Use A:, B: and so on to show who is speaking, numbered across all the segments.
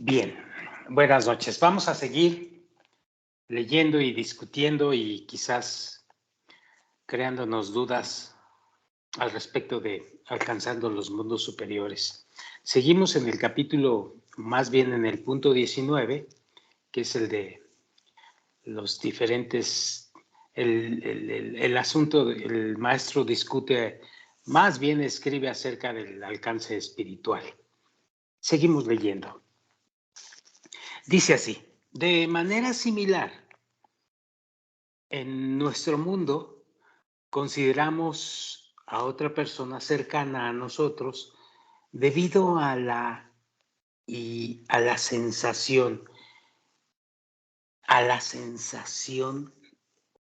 A: Bien, buenas noches. Vamos a seguir leyendo y discutiendo y quizás creándonos dudas al respecto de alcanzando los mundos superiores. Seguimos en el capítulo, más bien en el punto 19, que es el de los diferentes, el asunto, el maestro discute, más bien escribe acerca del alcance espiritual. Seguimos leyendo. Dice así: de manera similar, en nuestro mundo consideramos a otra persona cercana a nosotros debido a la sensación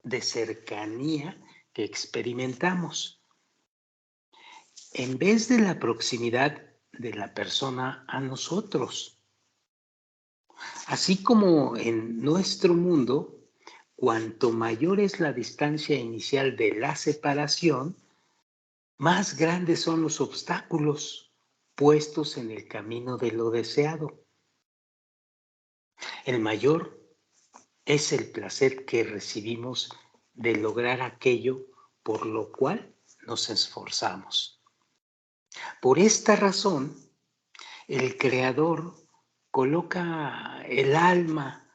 A: de cercanía que experimentamos, en vez de la proximidad de la persona a nosotros. Así como en nuestro mundo, cuanto mayor es la distancia inicial de la separación, más grandes son los obstáculos puestos en el camino de lo deseado. El mayor es el placer que recibimos de lograr aquello por lo cual nos esforzamos. Por esta razón, el Creador coloca el alma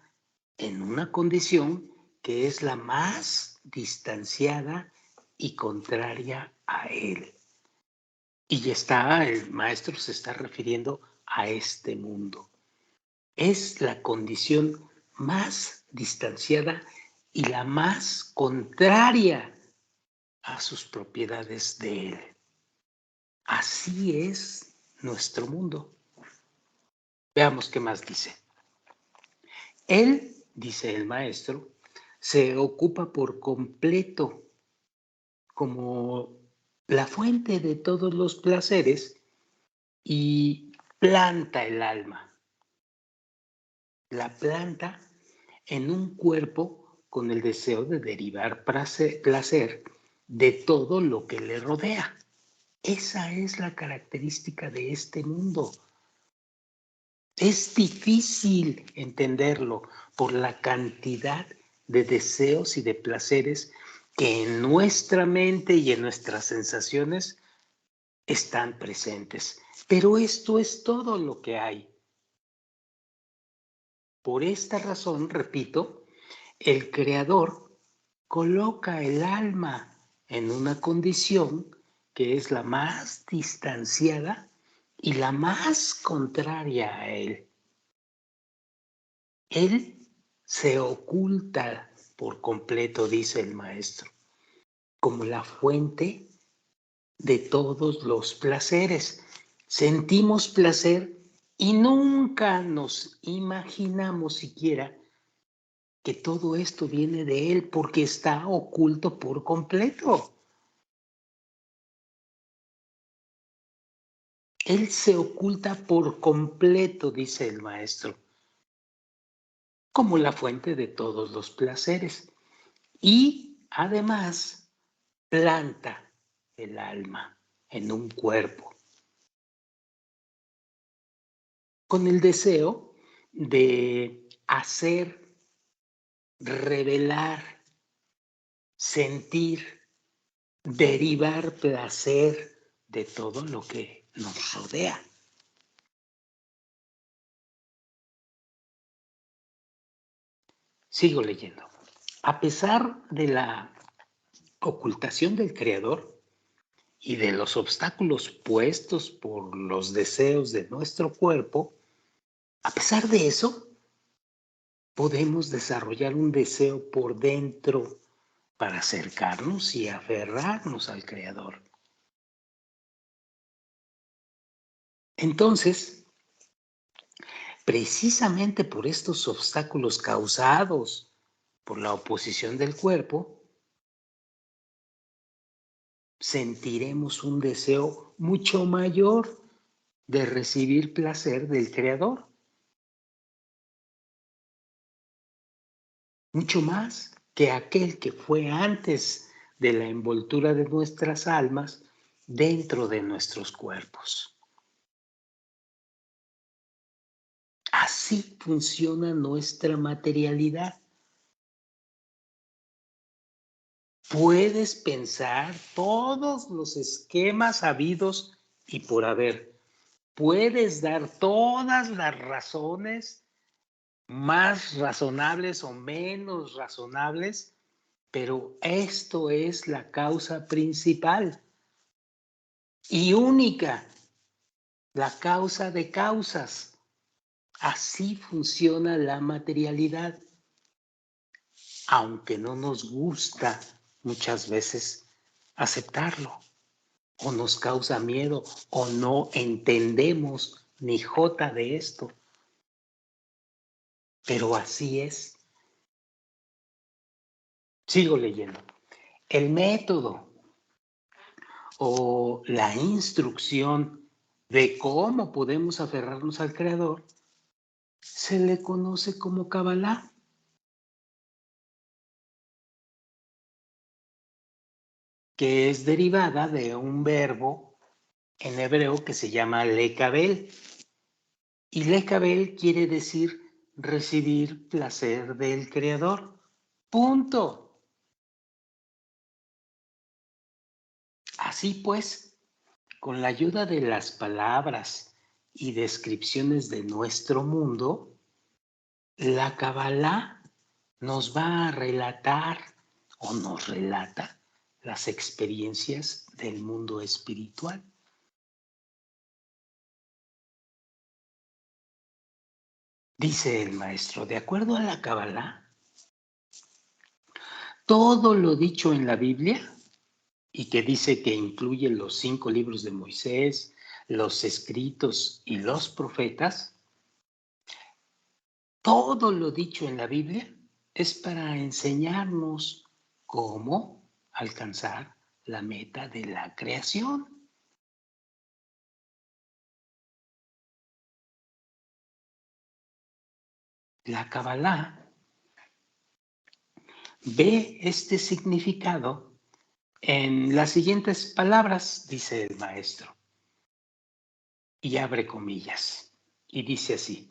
A: en una condición que es la más distanciada y contraria a él. Y el maestro se está refiriendo a este mundo. Es la condición más distanciada y la más contraria a sus propiedades de él. Así es nuestro mundo. Veamos qué más dice. Él, dice el maestro, se ocupa por completo como la fuente de todos los placeres y planta el alma. La planta en un cuerpo con el deseo de derivar placer de todo lo que le rodea. Esa es la característica de este mundo. Es difícil entenderlo por la cantidad de deseos y de placeres que en nuestra mente y en nuestras sensaciones están presentes. Pero esto es todo lo que hay. Por esta razón, repito, el Creador coloca el alma en una condición que es la más distanciada y la más contraria a él. Él se oculta por completo, dice el maestro, como la fuente de todos los placeres. Sentimos placer y nunca nos imaginamos siquiera que todo esto viene de él porque está oculto por completo. Él se oculta por completo, dice el maestro, como la fuente de todos los placeres. Y además planta el alma en un cuerpo con el deseo de hacer, revelar, sentir, derivar placer de todo lo que nos rodea. Sigo leyendo. A pesar de la ocultación del Creador y de los obstáculos puestos por los deseos de nuestro cuerpo, a pesar de eso, podemos desarrollar un deseo por dentro para acercarnos y aferrarnos al Creador. Entonces, precisamente por estos obstáculos causados por la oposición del cuerpo, sentiremos un deseo mucho mayor de recibir placer del Creador. Mucho más que aquel que fue antes de la envoltura de nuestras almas dentro de nuestros cuerpos. Así funciona nuestra materialidad. Puedes pensar todos los esquemas habidos y por haber. Puedes dar todas las razones más razonables o menos razonables, pero esto es la causa principal y única, la causa de causas. Así funciona la materialidad, aunque no nos gusta muchas veces aceptarlo, o nos causa miedo, o no entendemos ni jota de esto. Pero así es. Sigo leyendo. El método o la instrucción de cómo podemos aferrarnos al Creador se le conoce como Kabbalah. Que es derivada de un verbo en hebreo que se llama lekabel. Y lekabel quiere decir recibir placer del Creador. Punto. Así pues, con la ayuda de las palabras y descripciones de nuestro mundo, la Kabbalah nos va a relatar o nos relata las experiencias del mundo espiritual. Dice el maestro, de acuerdo a la Kabbalah, todo lo dicho en la Biblia, y que dice que incluye los 5 libros de Moisés, los escritos y los profetas, todo lo dicho en la Biblia es para enseñarnos cómo alcanzar la meta de la creación. La Kabbalah ve este significado en las siguientes palabras, dice el maestro, y abre comillas, y dice así,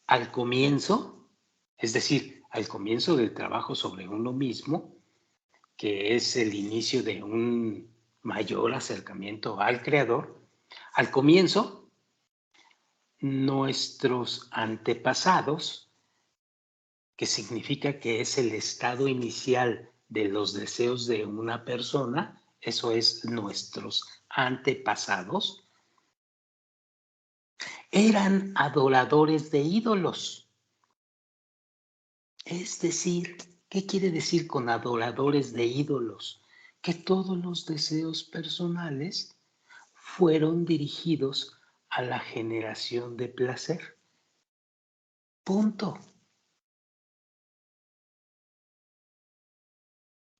A: al comienzo, es decir, al comienzo del trabajo sobre uno mismo, que es el inicio de un mayor acercamiento al Creador, al comienzo, nuestros antepasados, que significa que es el estado inicial de los deseos de una persona, eso es nuestros antepasados, eran adoradores de ídolos. Es decir, ¿qué quiere decir con adoradores de ídolos? Que todos los deseos personales fueron dirigidos a la generación de placer. Punto.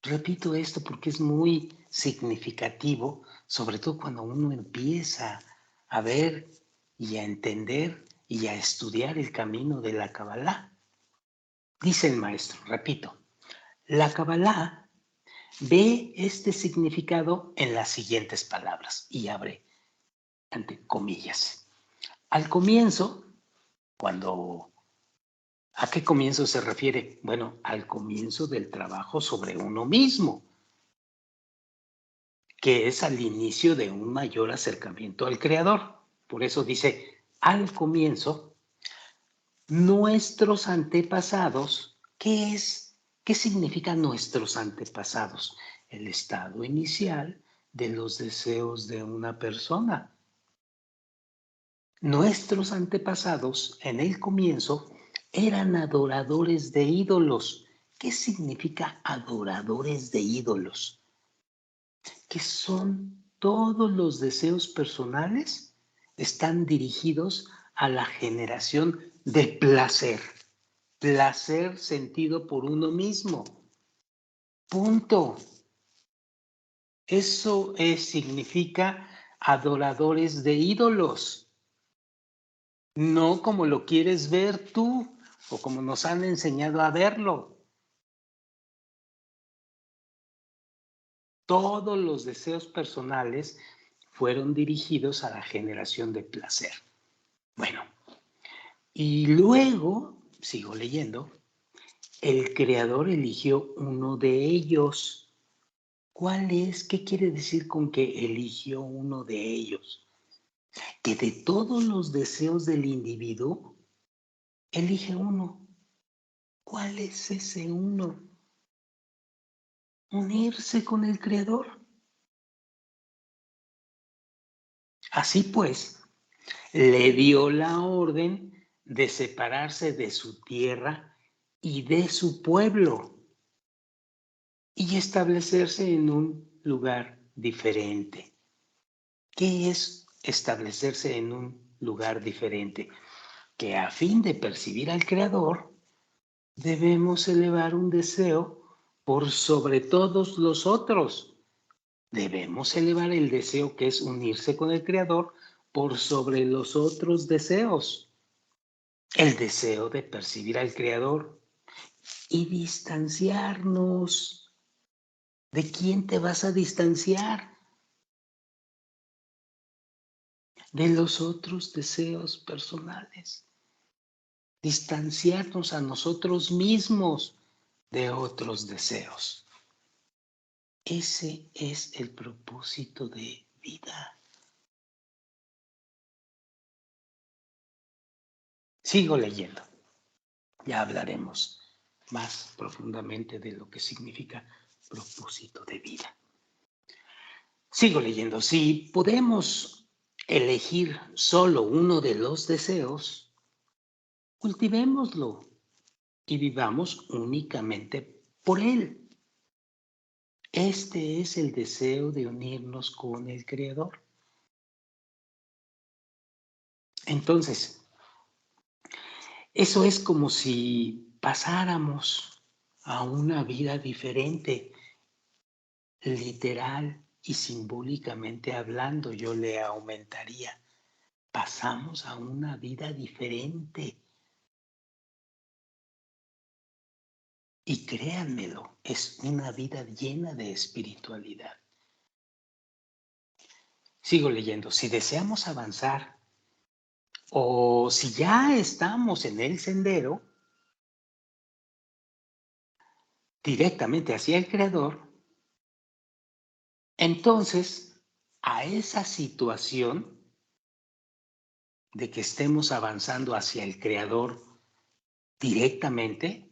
A: Repito esto porque es muy significativo, sobre todo cuando uno empieza a ver y a entender y a estudiar el camino de la Kabbalah. Dice el maestro, repito, la Kabbalah ve este significado en las siguientes palabras y abre entre comillas. Al comienzo, cuando ¿a qué comienzo se refiere? Bueno, al comienzo del trabajo sobre uno mismo, que es al inicio de un mayor acercamiento al Creador. Por eso dice, al comienzo, nuestros antepasados, ¿qué es? ¿Qué significan nuestros antepasados? El estado inicial de los deseos de una persona. Nuestros antepasados, en el comienzo, eran adoradores de ídolos. ¿Qué significa adoradores de ídolos? Que son todos los deseos personales están dirigidos a la generación de placer. Placer sentido por uno mismo. Punto. Eso significa adoradores de ídolos. No como lo quieres ver tú o como nos han enseñado a verlo. Todos los deseos personales fueron dirigidos a la generación de placer. Bueno, Y luego, sigo leyendo, el Creador eligió uno de ellos. ¿Cuál es? ¿Qué quiere decir con que eligió uno de ellos? Que de todos los deseos del individuo, elige uno. ¿Cuál es ese uno? Unirse con el Creador. Así pues, le dio la orden de separarse de su tierra y de su pueblo y establecerse en un lugar diferente. ¿Qué es establecerse en un lugar diferente? Que a fin de percibir al Creador, debemos elevar un deseo por sobre todos los otros. Debemos elevar el deseo que es unirse con el Creador por sobre los otros deseos. El deseo de percibir al Creador y distanciarnos. ¿De quién te vas a distanciar? De los otros deseos personales. Distanciarnos a nosotros mismos de otros deseos. Ese es el propósito de vida. Sigo leyendo. Ya hablaremos más profundamente de lo que significa propósito de vida. Sigo leyendo. Si podemos elegir solo uno de los deseos, cultivémoslo y vivamos únicamente por él. Este es el deseo de unirnos con el Creador. Entonces, eso es como si pasáramos a una vida diferente, literal y simbólicamente hablando, yo le aumentaría. Pasamos a una vida diferente. Y créanmelo, es una vida llena de espiritualidad. Sigo leyendo. Si deseamos avanzar o si ya estamos en el sendero, directamente hacia el Creador, entonces a esa situación de que estemos avanzando hacia el Creador directamente,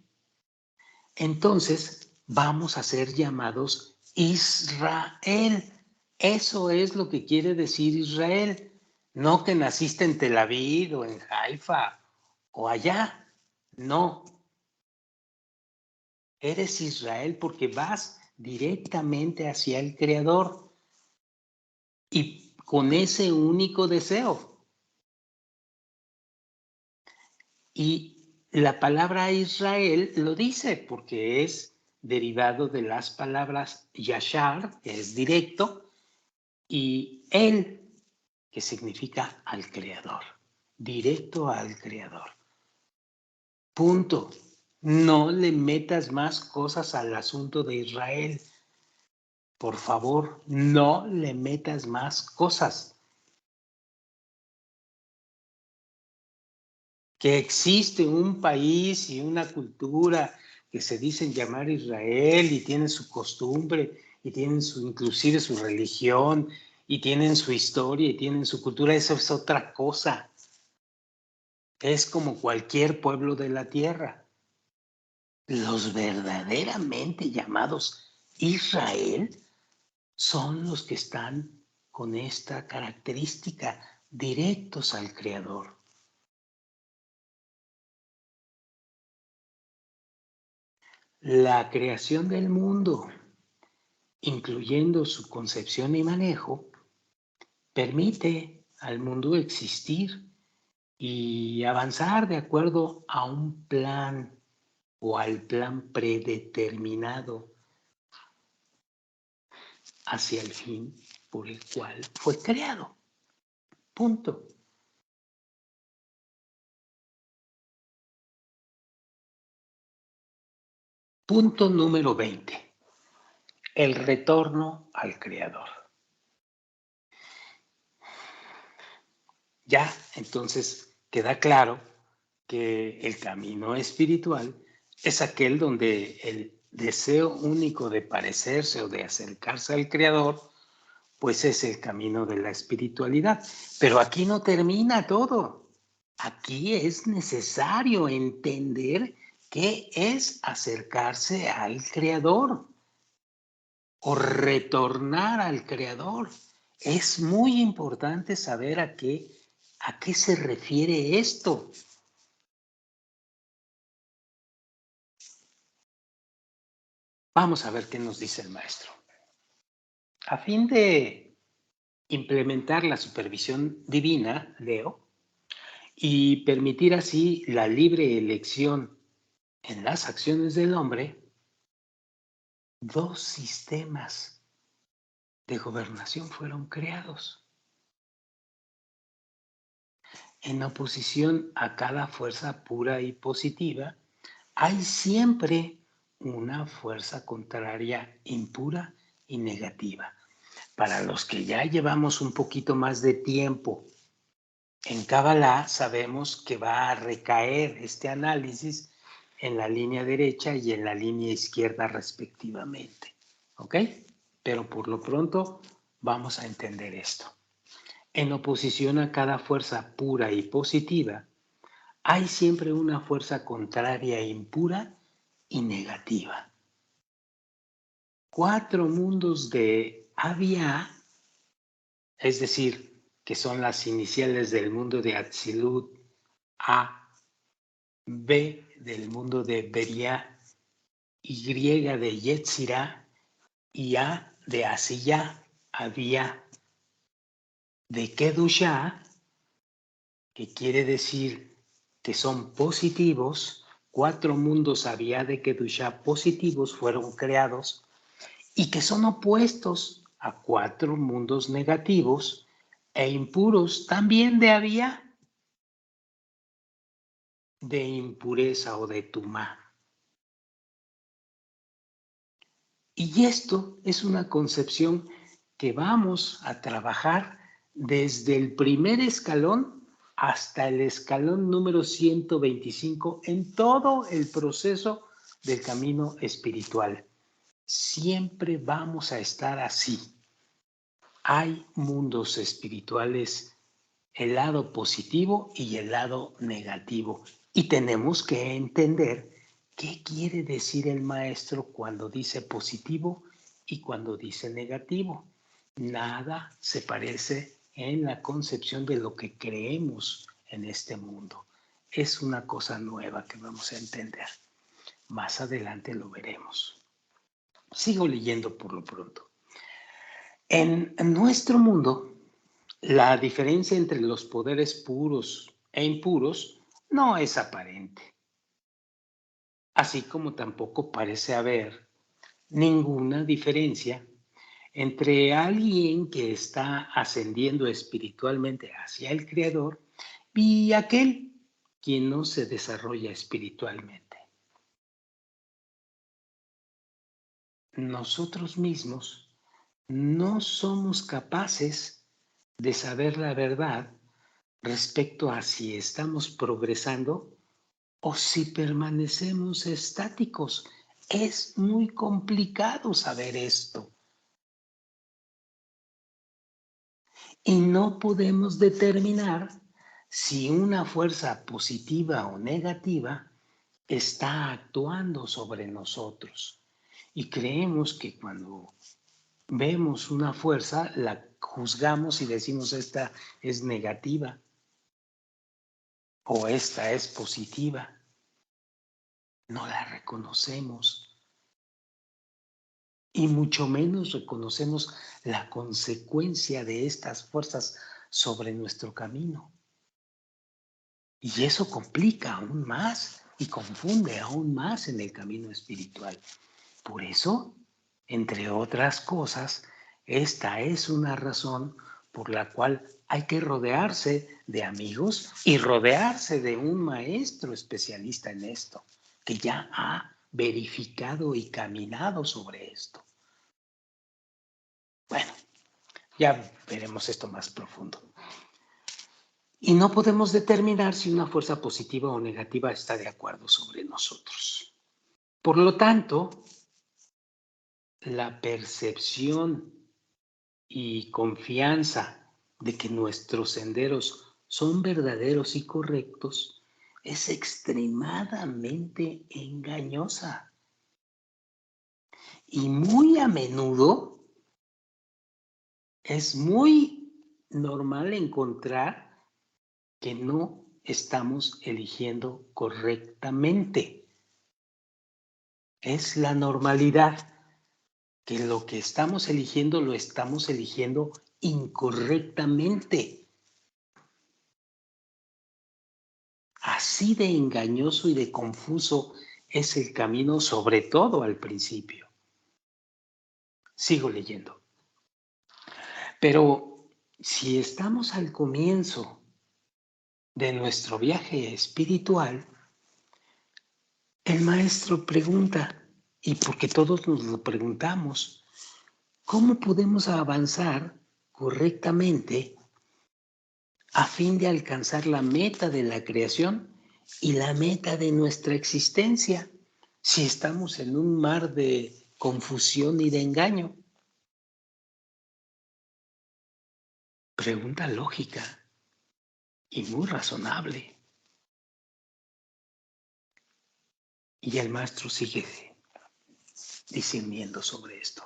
A: entonces vamos a ser llamados Israel. Eso es lo que quiere decir Israel. No que naciste en Tel Aviv o en Haifa o allá. No. Eres Israel porque vas directamente hacia el Creador y con ese único deseo. Y la palabra Israel lo dice porque es derivado de las palabras Yashar, que es directo, y El, que significa al Creador, directo al Creador. Punto. No le metas más cosas al asunto de Israel. Por favor, no le metas más cosas. Que existe un país y una cultura que se dicen llamar Israel y tienen su costumbre y tienen inclusive su religión y tienen su historia y tienen su cultura, eso es otra cosa. Es como cualquier pueblo de la tierra. Los verdaderamente llamados Israel son los que están con esta característica, directos al Creador. La creación del mundo, incluyendo su concepción y manejo, permite al mundo existir y avanzar de acuerdo a un plan o al plan predeterminado hacia el fin por el cual fue creado. Punto. Punto número 20. El retorno al Creador. Ya, entonces queda claro que el camino espiritual es aquel donde el deseo único de parecerse o de acercarse al Creador, pues es el camino de la espiritualidad. Pero aquí no termina todo. Aquí es necesario entender qué es acercarse al Creador o retornar al Creador. Es muy importante saber a qué se refiere esto. Vamos a ver qué nos dice el maestro. A fin de implementar la supervisión divina, leo, y permitir así la libre elección en las acciones del hombre, dos sistemas de gobernación fueron creados. En oposición a cada fuerza pura y positiva, hay siempre una fuerza contraria, impura y negativa. Para los que ya llevamos un poquito más de tiempo en Kabbalah, sabemos que va a recaer este análisis en la línea derecha y en la línea izquierda respectivamente. ¿Ok? Pero por lo pronto vamos a entender esto. En oposición a cada fuerza pura y positiva, hay siempre una fuerza contraria, impura y negativa. 4 mundos de Abia, es decir, que son las iniciales del mundo de Atzilut, A, B del mundo de Beria, Y de Yetzirah y A de Asiyah, Abia, de Kedushá, que quiere decir que son positivos. 4 mundos Abia de Kedushá positivos fueron creados y que son opuestos a 4 mundos negativos e impuros también de Abia, de impureza o de tumá. Y esto es una concepción que vamos a trabajar desde el primer escalón hasta el escalón número 125 en todo el proceso del camino espiritual. Siempre vamos a estar así. Hay mundos espirituales, el lado positivo y el lado negativo. Y tenemos que entender qué quiere decir el maestro cuando dice positivo y cuando dice negativo. Nada se parece en la concepción de lo que creemos en este mundo. Es una cosa nueva que vamos a entender. Más adelante lo veremos. Sigo leyendo por lo pronto. En nuestro mundo, la diferencia entre los poderes puros e impuros no es aparente, así como tampoco parece haber ninguna diferencia entre alguien que está ascendiendo espiritualmente hacia el Creador y aquel quien no se desarrolla espiritualmente. Nosotros mismos no somos capaces de saber la verdad respecto a si estamos progresando o si permanecemos estáticos. Es muy complicado saber esto. Y no podemos determinar si una fuerza positiva o negativa está actuando sobre nosotros. Y creemos que cuando vemos una fuerza, la juzgamos y decimos esta es negativa o esta es positiva. No la reconocemos y mucho menos reconocemos la consecuencia de estas fuerzas sobre nuestro camino. Y eso complica aún más y confunde aún más en el camino espiritual. Por eso, entre otras cosas, esta es una razón por la cual hay que rodearse de amigos y rodearse de un maestro especialista en esto, que ya ha verificado y caminado sobre esto. Bueno, ya veremos esto más profundo. Y no podemos determinar si una fuerza positiva o negativa está de acuerdo sobre nosotros. Por lo tanto, la percepción y confianza de que nuestros senderos son verdaderos y correctos es extremadamente engañosa. Y muy a menudo es muy normal encontrar que no estamos eligiendo correctamente. Es la normalidad, que lo que estamos eligiendo lo estamos eligiendo incorrectamente. Así de engañoso y de confuso es el camino, sobre todo al principio. Sigo leyendo. Pero si estamos al comienzo de nuestro viaje espiritual, el maestro pregunta, y porque todos nos lo preguntamos, ¿cómo podemos avanzar correctamente a fin de alcanzar la meta de la creación y la meta de nuestra existencia si estamos en un mar de confusión y de engaño? Pregunta lógica y muy razonable. Y el maestro sigue discerniendo sobre esto.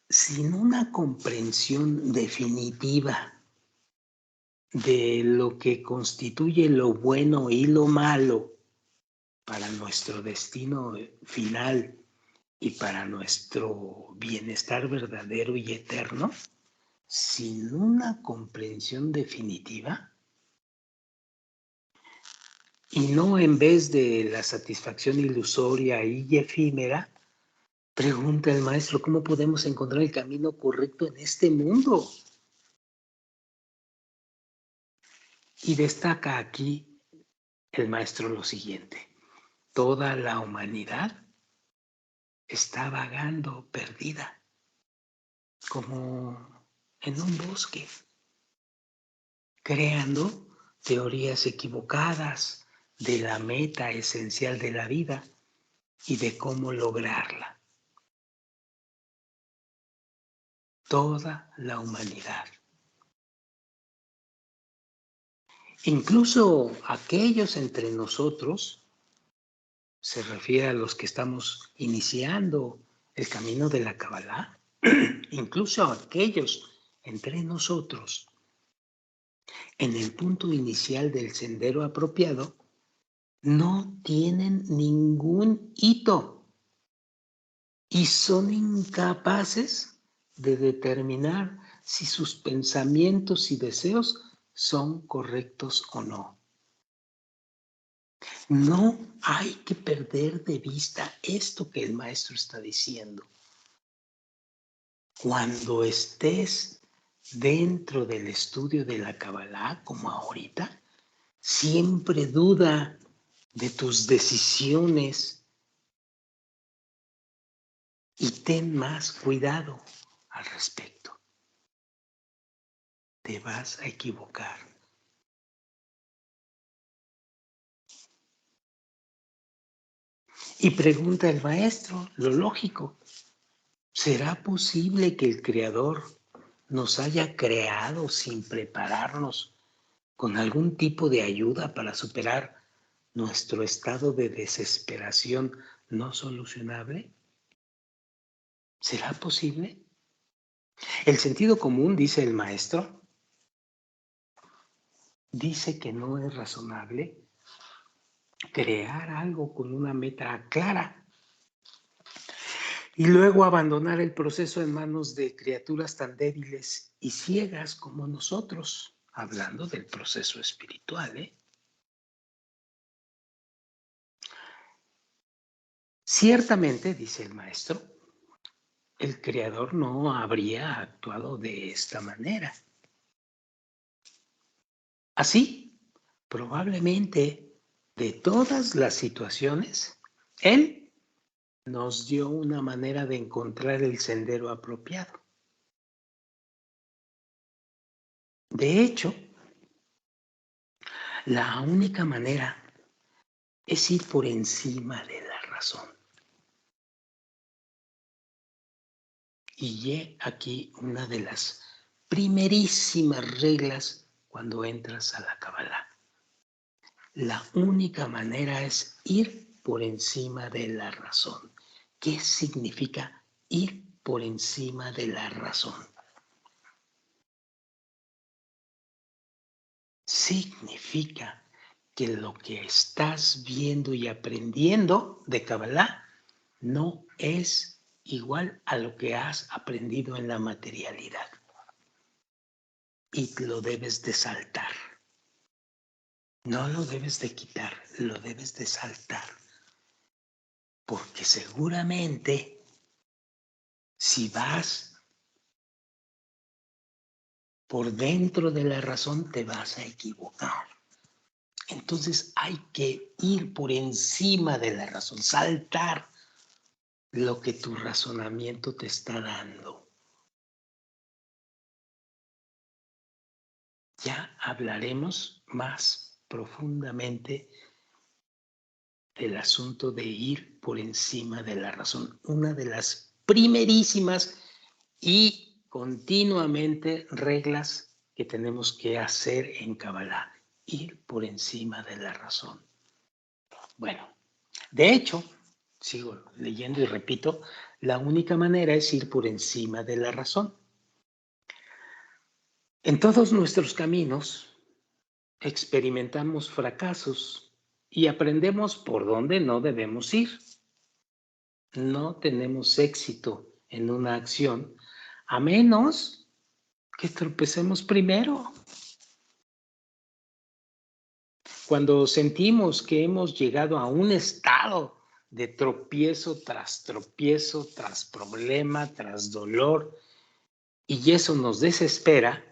A: Sin una comprensión definitiva de lo que constituye lo bueno y lo malo para nuestro destino final y para nuestro bienestar verdadero y eterno, sin una comprensión definitiva, y no en vez de la satisfacción ilusoria y efímera, pregunta el maestro, ¿cómo podemos encontrar el camino correcto en este mundo? Y destaca aquí el maestro lo siguiente: toda la humanidad está vagando perdida, como en un bosque, creando teorías equivocadas de la meta esencial de la vida y de cómo lograrla. Toda la humanidad. Incluso aquellos entre nosotros, se refiere a los que estamos iniciando el camino de la Kabbalah, incluso aquellos entre nosotros en el punto inicial del sendero apropiado, no tienen ningún hito y son incapaces de determinar si sus pensamientos y deseos son correctos o no. No hay que perder de vista esto que el maestro está diciendo. Cuando estés dentro del estudio de la Kabbalah, como ahorita, siempre duda de tus decisiones y ten más cuidado al respecto. Te vas a equivocar. Y pregunta el maestro, lo lógico, ¿será posible que el Creador nos haya creado sin prepararnos con algún tipo de ayuda para superar nuestro estado de desesperación no solucionable? ¿Será posible? El sentido común, dice el maestro, dice que no es razonable crear algo con una meta clara y luego abandonar el proceso en manos de criaturas tan débiles y ciegas como nosotros, hablando del proceso espiritual, ¿eh? Ciertamente, dice el maestro, el Creador no habría actuado de esta manera. Así, probablemente, de todas las situaciones, Él nos dio una manera de encontrar el sendero apropiado. De hecho, La única manera es ir por encima de la razón. Y he aquí una de las primerísimas reglas cuando entras a la Kabbalah. La única manera es ir por encima de la razón. ¿Qué significa ir por encima de la razón? Significa que lo que estás viendo y aprendiendo de Kabbalah no es igual a lo que has aprendido en la materialidad. Y lo debes de saltar. No lo debes de quitar, lo debes de saltar. Porque seguramente si vas por dentro de la razón te vas a equivocar. Entonces hay que ir por encima de la razón, saltar lo que tu razonamiento te está dando. Ya hablaremos más profundamente del asunto de ir por encima de la razón. Una de las primerísimas y continuamente reglas que tenemos que hacer en Kabbalah, ir por encima de la razón. Bueno, de hecho, sigo leyendo y repito, la única manera es ir por encima de la razón. En todos nuestros caminos experimentamos fracasos y aprendemos por dónde no debemos ir. No tenemos éxito en una acción a menos que tropecemos primero. Cuando sentimos que hemos llegado a un estado de tropiezo, tras problema, tras dolor, y eso nos desespera,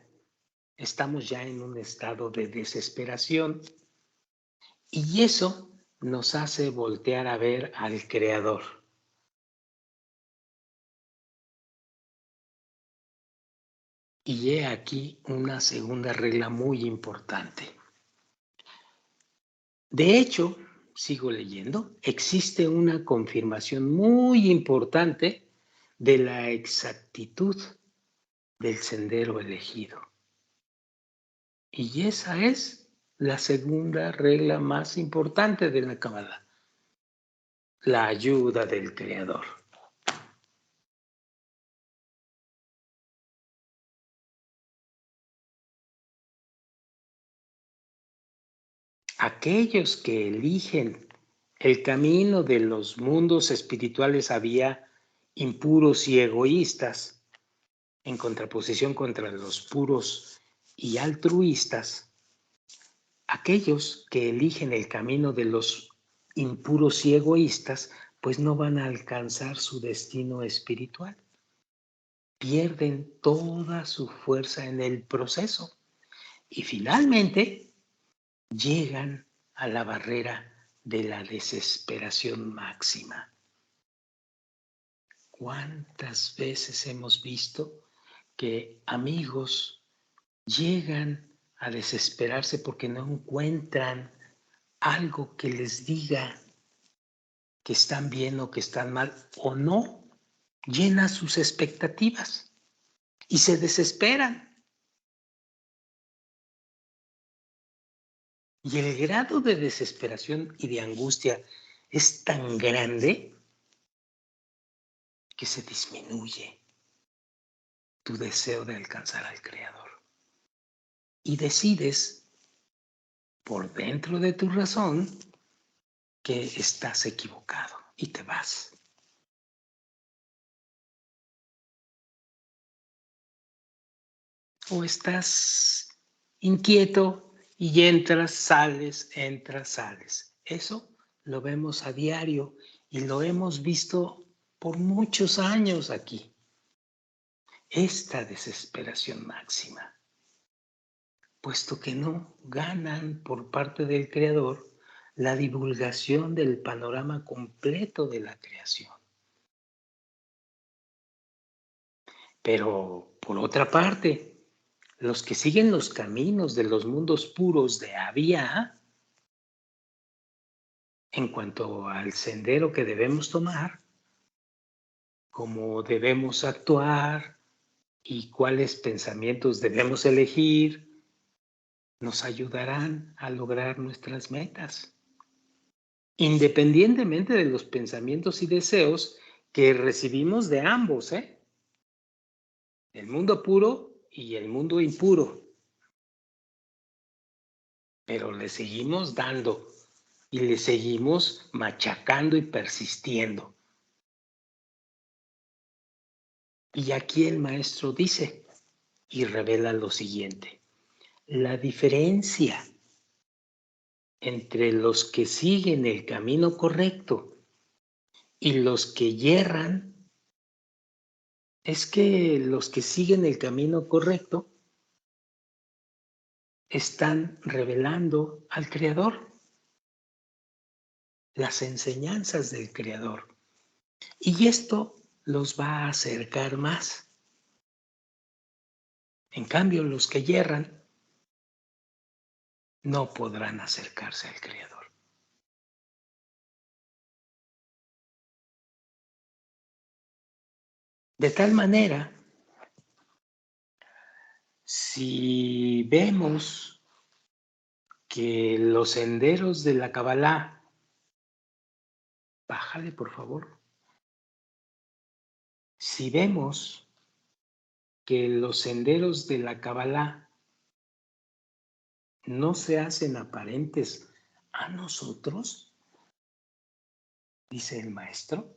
A: estamos ya en un estado de desesperación y eso nos hace voltear a ver al Creador. Y he aquí una segunda regla muy importante. De hecho, sigo leyendo, existe una confirmación muy importante de la exactitud del sendero elegido. Y esa es la segunda regla más importante de la Kabbalah, la ayuda del Creador. Aquellos que eligen el camino de los mundos espirituales había impuros y egoístas, en contraposición contra los puros y altruistas. Aquellos que eligen el camino de los impuros y egoístas, pues no van a alcanzar su destino espiritual. Pierden toda su fuerza en el proceso y finalmente llegan a la barrera de la desesperación máxima. ¿Cuántas veces hemos visto que amigos llegan a desesperarse porque no encuentran algo que les diga que están bien o que están mal o no llena sus expectativas y se desesperan? Y el grado de desesperación y de angustia es tan grande que se disminuye tu deseo de alcanzar al Creador. Y decides por dentro de tu razón que estás equivocado y te vas. O estás inquieto y entras, sales. Eso lo vemos a diario y lo hemos visto por muchos años aquí. Esta desesperación máxima, puesto que no ganan por parte del Creador la divulgación del panorama completo de la creación. Pero por otra parte, los que siguen los caminos de los mundos puros de Abia, en cuanto al sendero que debemos tomar, cómo debemos actuar y cuáles pensamientos debemos elegir, nos ayudarán a lograr nuestras metas, independientemente de los pensamientos y deseos que recibimos de ambos, el mundo puro y el mundo impuro. Pero le seguimos dando y le seguimos machacando y persistiendo. Y aquí el maestro dice y revela lo siguiente: la diferencia entre los que siguen el camino correcto y los que yerran es que los que siguen el camino correcto están revelando al Creador, las enseñanzas del Creador. Y esto los va a acercar más. En cambio, los que yerran no podrán acercarse al Creador. De tal manera, si vemos que los senderos de la Kabbalah, bájale por favor, si vemos que los senderos de la Kabbalah no se hacen aparentes a nosotros, dice el maestro,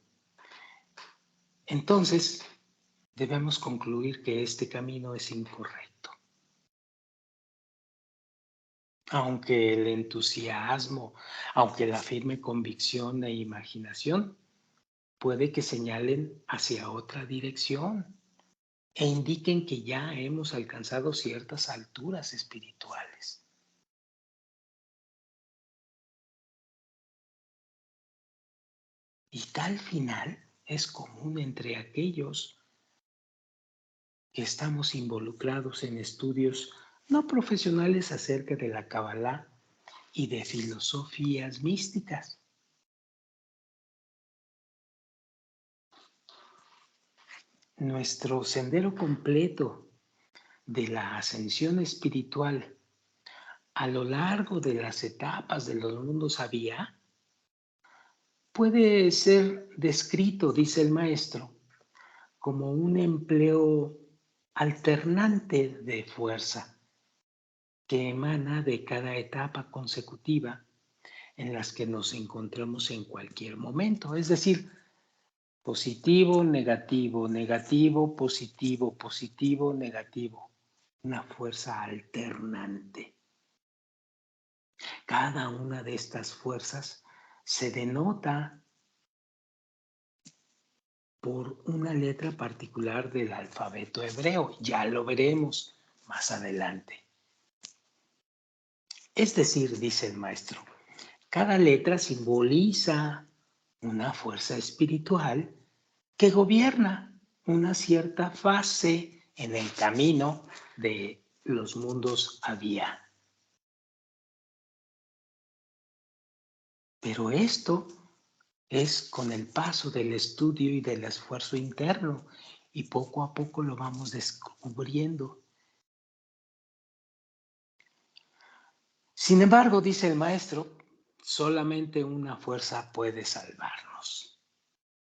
A: entonces debemos concluir que este camino es incorrecto. Aunque el entusiasmo, aunque la firme convicción e imaginación puede que señalen hacia otra dirección e indiquen que ya hemos alcanzado ciertas alturas espirituales. Y tal final es común entre aquellos que estamos involucrados en estudios no profesionales acerca de la Kabbalah y de filosofías místicas. Nuestro sendero completo de la ascensión espiritual a lo largo de las etapas de los mundos Abia puede ser descrito, dice el maestro, como un empleo alternante de fuerza que emana de cada etapa consecutiva en las que nos encontramos en cualquier momento. Es decir, positivo, negativo, negativo, positivo, positivo, negativo. Una fuerza alternante. Cada una de estas fuerzas se denota por una letra particular del alfabeto hebreo. Ya lo veremos más adelante. Es decir, dice el maestro, cada letra simboliza una fuerza espiritual que gobierna una cierta fase en el camino de los mundos Abia. Pero esto es con el paso del estudio y del esfuerzo interno, y poco a poco lo vamos descubriendo. Sin embargo, dice el maestro, solamente una fuerza puede salvarnos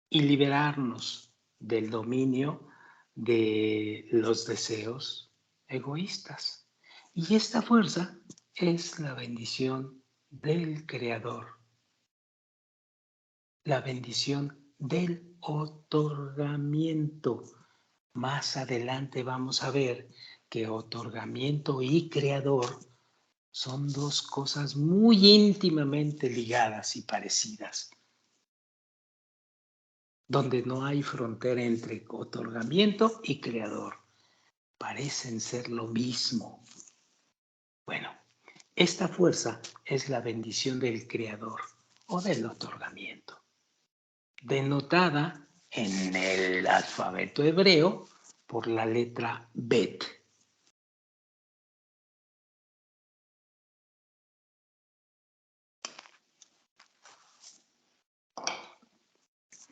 A: y liberarnos del dominio de los deseos egoístas. Y esta fuerza es la bendición del Creador, la bendición del otorgamiento. Más adelante vamos a ver que otorgamiento y creador son dos cosas muy íntimamente ligadas y parecidas, donde no hay frontera entre otorgamiento y creador. Parecen ser lo mismo. Bueno, esta fuerza es la bendición del creador o del otorgamiento, denotada en el alfabeto hebreo por la letra Bet.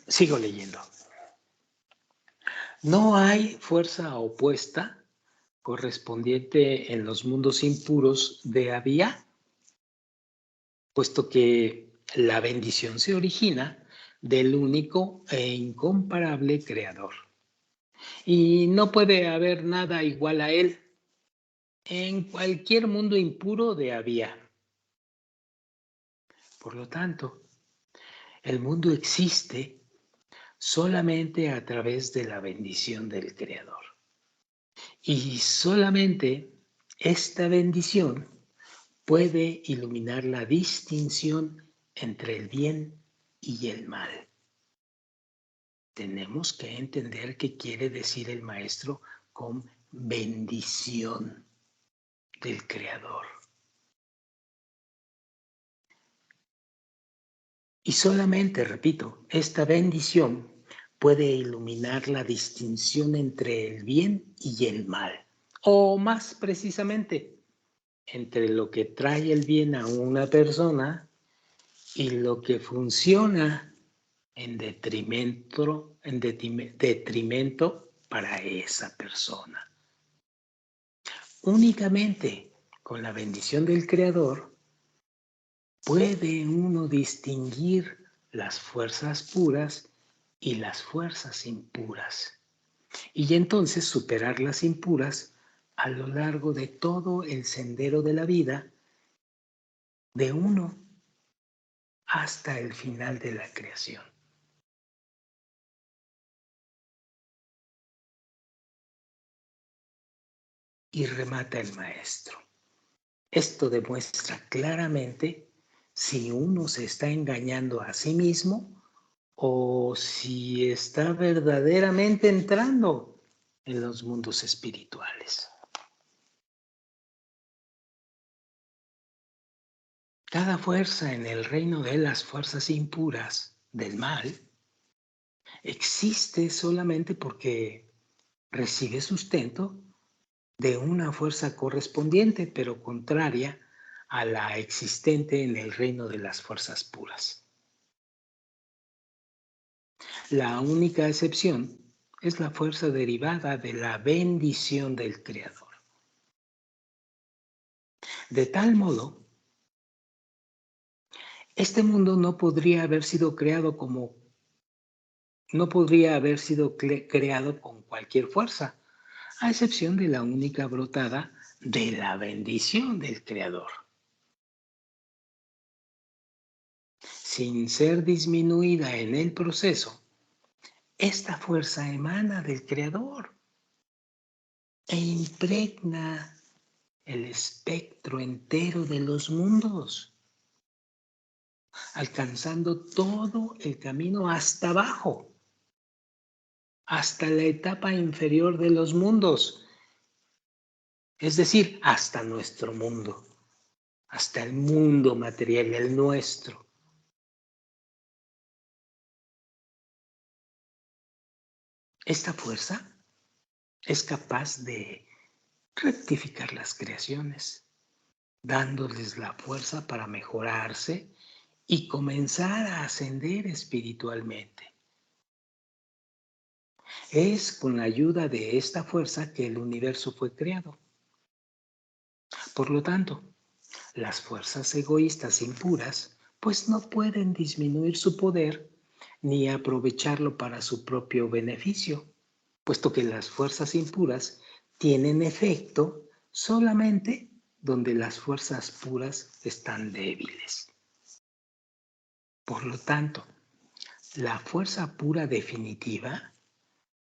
A: Sigo leyendo. No hay fuerza opuesta correspondiente en los mundos impuros de Abiyá, puesto que la bendición se origina del único e incomparable Creador. Y no puede haber nada igual a Él en cualquier mundo impuro de Abiyá. Por lo tanto, el mundo existe solamente a través de la bendición del Creador. Y solamente esta bendición puede iluminar la distinción entre el bien y el mal. Tenemos que entender qué quiere decir el maestro con bendición del Creador. Y solamente, repito, esta bendición puede iluminar la distinción entre el bien y el mal. O más precisamente, entre lo que trae el bien a una persona y lo que funciona en detrimento para esa persona. Únicamente con la bendición del Creador puede uno distinguir las fuerzas puras y las fuerzas impuras, y entonces superar las impuras a lo largo de todo el sendero de la vida de uno hasta el final de la creación. Y remata el maestro. Esto demuestra claramente si uno se está engañando a sí mismo o si está verdaderamente entrando en los mundos espirituales. Cada fuerza en el reino de las fuerzas impuras del mal existe solamente porque recibe sustento de una fuerza correspondiente, pero contraria a la existente en el reino de las fuerzas puras. La única excepción es la fuerza derivada de la bendición del Creador. De tal modo, este mundo no podría haber sido creado con cualquier fuerza, a excepción de la única brotada de la bendición del Creador. Sin ser disminuida en el proceso, esta fuerza emana del Creador e impregna el espectro entero de los mundos, alcanzando todo el camino hasta abajo, hasta la etapa inferior de los mundos, es decir, hasta nuestro mundo, hasta el mundo material, el nuestro. Esta fuerza es capaz de rectificar las creaciones, dándoles la fuerza para mejorarse y comenzar a ascender espiritualmente. Es con la ayuda de esta fuerza que el universo fue creado. Por lo tanto, las fuerzas egoístas impuras pues no pueden disminuir su poder ni aprovecharlo para su propio beneficio, puesto que las fuerzas impuras tienen efecto solamente donde las fuerzas puras están débiles. Por lo tanto, la fuerza pura definitiva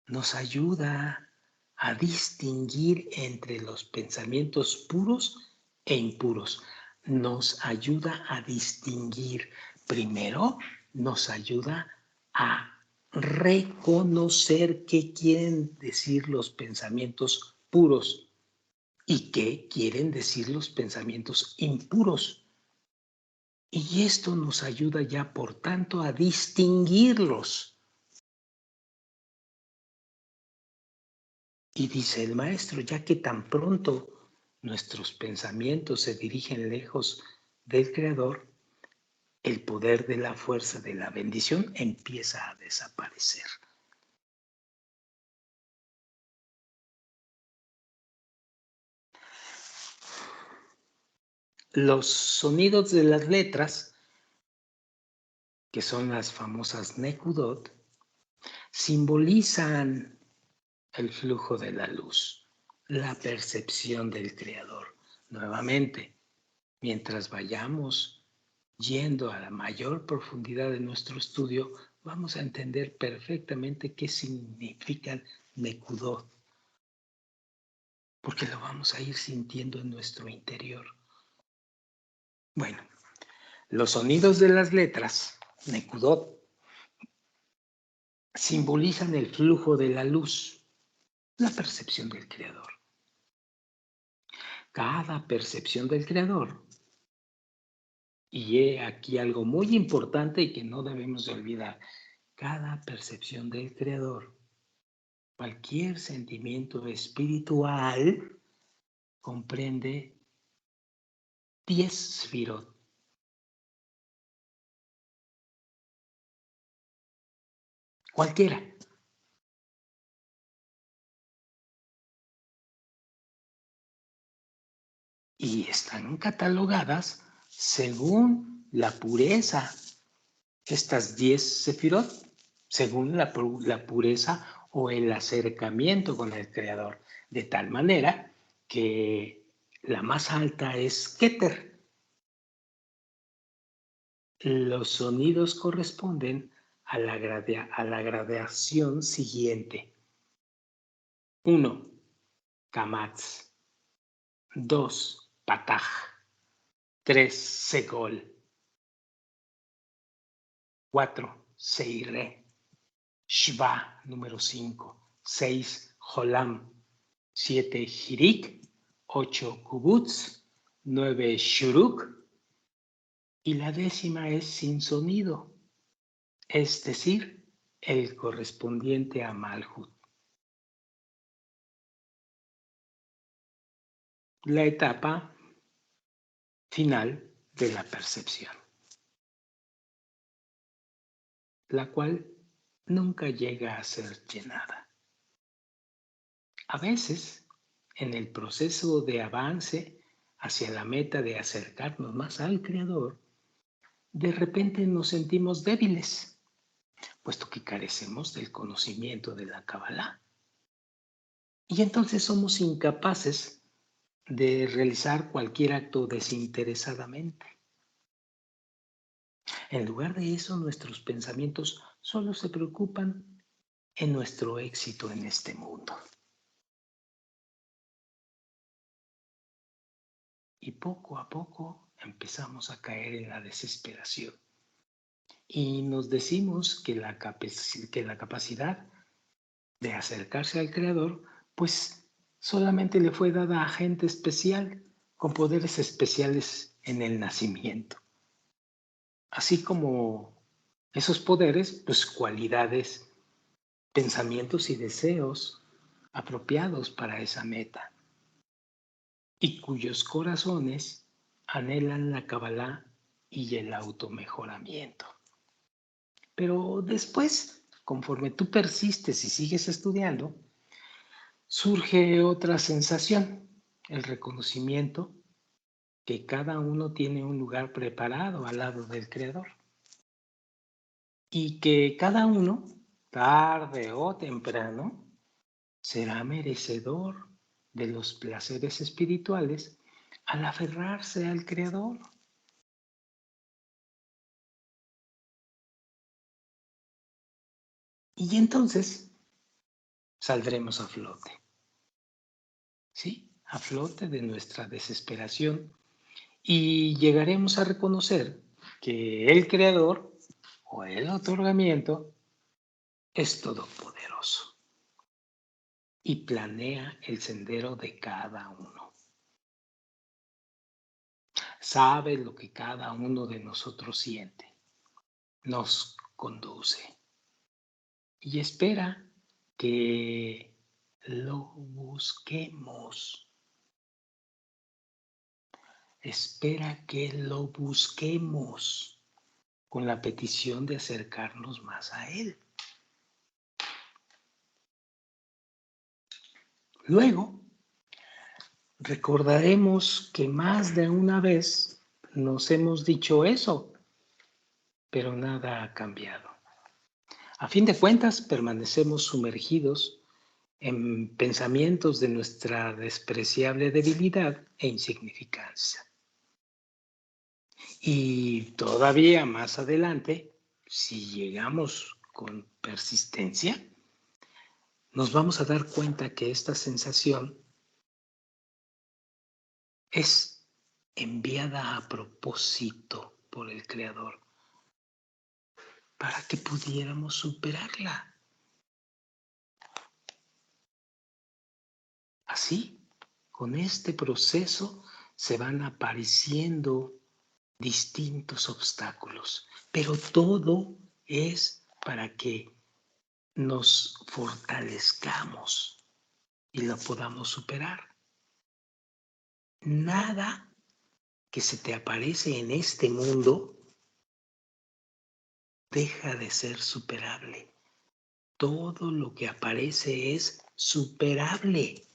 A: nos ayuda a distinguir entre los pensamientos puros e impuros. Nos ayuda a distinguir. Primero, nos ayuda a reconocer qué quieren decir los pensamientos puros y qué quieren decir los pensamientos impuros. Y esto nos ayuda ya, por tanto, a distinguirlos. Y dice el maestro, ya que tan pronto nuestros pensamientos se dirigen lejos del Creador, el poder de la fuerza de la bendición empieza a desaparecer. Los sonidos de las letras, que son las famosas Nekudot, simbolizan el flujo de la luz, la percepción del Creador. Nuevamente, mientras vayamos yendo a la mayor profundidad de nuestro estudio, vamos a entender perfectamente qué significan Nekudot, porque lo vamos a ir sintiendo en nuestro interior. Bueno, los sonidos de las letras, Nekudot, simbolizan el flujo de la luz, la percepción del Creador. Cada percepción del Creador, y he aquí algo muy importante y que no debemos de olvidar, cada percepción del Creador, cualquier sentimiento espiritual, comprende 10 sfirot. Cualquiera. Y están catalogadas según la pureza. Estas 10 sefirot, según la pureza o el acercamiento con el Creador. De tal manera que la más alta es Keter. Los sonidos corresponden a la gradación siguiente. 1. Kamatz. 2. Pataj. 3. Segol. 4. Seiré. Shva, número 5. 6. Jolam. 7. Hirik. 8. Kubutz. 9. Shuruk. Y la 10ª es sin sonido, es decir, el correspondiente a Malhut. La etapa final de la percepción, la cual nunca llega a ser llenada. A veces, en el proceso de avance hacia la meta de acercarnos más al Creador, de repente nos sentimos débiles, puesto que carecemos del conocimiento de la Kabbalah. Y entonces somos incapaces de realizar cualquier acto desinteresadamente. En lugar de eso, nuestros pensamientos solo se preocupan en nuestro éxito en este mundo. Y poco a poco empezamos a caer en la desesperación. Y nos decimos que la capacidad de acercarse al Creador, pues solamente le fue dada a gente especial, con poderes especiales en el nacimiento. Así como esos poderes, pues cualidades, pensamientos y deseos apropiados para esa meta, y cuyos corazones anhelan la Kabbalah y el automejoramiento. Pero después, conforme tú persistes y sigues estudiando, surge otra sensación, el reconocimiento que cada uno tiene un lugar preparado al lado del Creador y que cada uno, tarde o temprano, será merecedor de los placeres espirituales al aferrarse al Creador. Y entonces saldremos a flote, ¿sí? A flote de nuestra desesperación y llegaremos a reconocer que el Creador o el otorgamiento es todopoderoso y planea el sendero de cada uno. Sabe lo que cada uno de nosotros siente, nos conduce y espera que lo busquemos. Espera que lo busquemos. con la petición de acercarnos más a Él. Luego, recordaremos que más de una vez nos hemos dicho eso, pero nada ha cambiado. A fin de cuentas, permanecemos sumergidos en pensamientos de nuestra despreciable debilidad e insignificancia. Y todavía más adelante, si llegamos con persistencia, nos vamos a dar cuenta que esta sensación es enviada a propósito por el Creador para que pudiéramos superarla. Así, con este proceso se van apareciendo distintos obstáculos, pero todo es para que nos fortalezcamos y lo podamos superar. Nada que se te aparece en este mundo deja de ser superable. Todo lo que aparece es superable.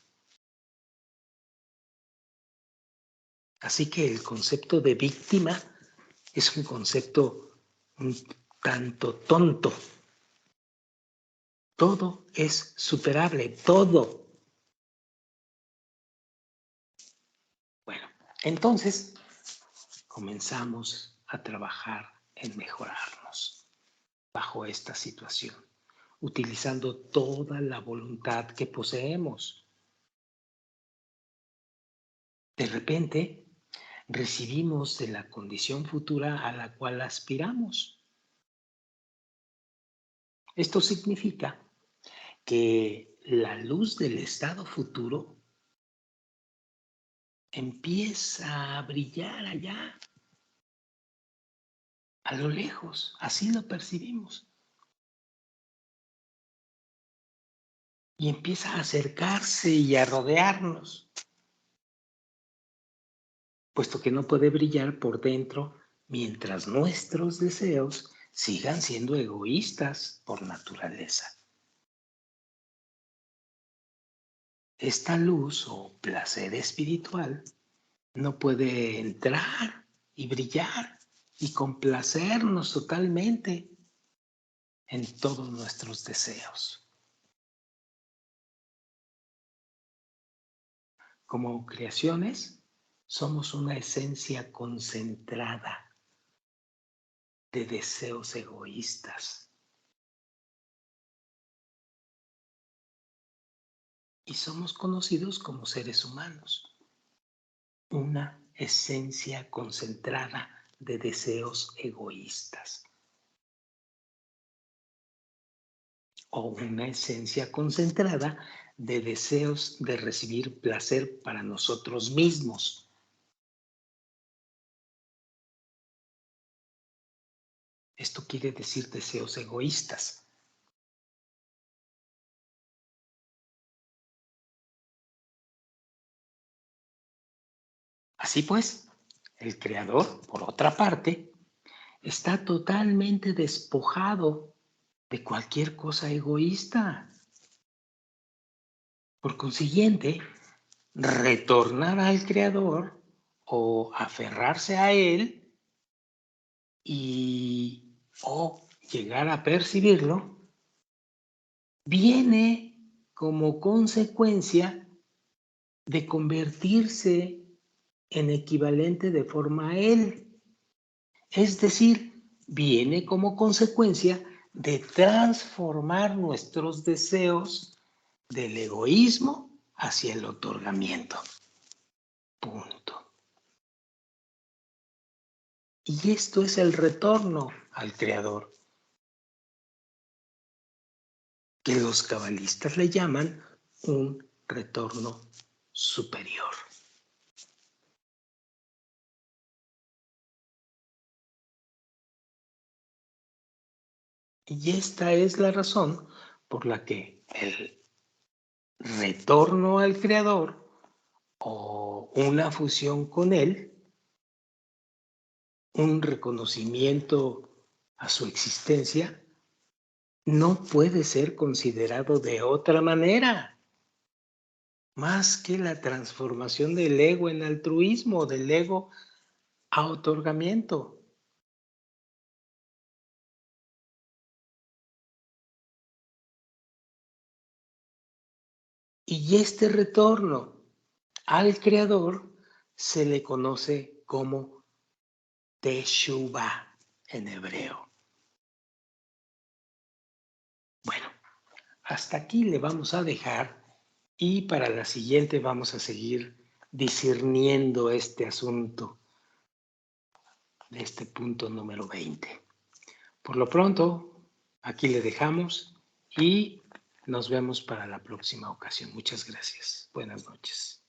A: Así que el concepto de víctima es un concepto un tanto tonto. Todo es superable, todo. Bueno, entonces comenzamos a trabajar en mejorarnos bajo esta situación, utilizando toda la voluntad que poseemos. De repente, recibimos de la condición futura a la cual aspiramos. Esto significa que la luz del estado futuro empieza a brillar allá, a lo lejos, así lo percibimos. Y empieza a acercarse y a rodearnos, puesto que no puede brillar por dentro mientras nuestros deseos sigan siendo egoístas por naturaleza. Esta luz o placer espiritual no puede entrar y brillar y complacernos totalmente en todos nuestros deseos. Como creaciones, somos una esencia concentrada de deseos egoístas. Y somos conocidos como seres humanos, una esencia concentrada de deseos egoístas. O una esencia concentrada de deseos de recibir placer para nosotros mismos. Esto quiere decir deseos egoístas. Así pues, el Creador, por otra parte, está totalmente despojado de cualquier cosa egoísta. Por consiguiente, retornar al Creador o aferrarse a Él o llegar a percibirlo, viene como consecuencia de convertirse en equivalente de forma a Él. Es decir, viene como consecuencia de transformar nuestros deseos del egoísmo hacia el otorgamiento. Punto. Y esto es el retorno al Creador, que los cabalistas le llaman un retorno superior. Y esta es la razón por la que el retorno al Creador o una fusión con Él, un reconocimiento a su existencia, no puede ser considerado de otra manera, más que la transformación del ego en altruismo, del ego a otorgamiento. Y este retorno al Creador se le conoce como Teshuvah en hebreo. Bueno, hasta aquí le vamos a dejar y para la siguiente vamos a seguir discerniendo este asunto de este punto número 20. Por lo pronto, aquí le dejamos y nos vemos para la próxima ocasión. Muchas gracias. Buenas noches.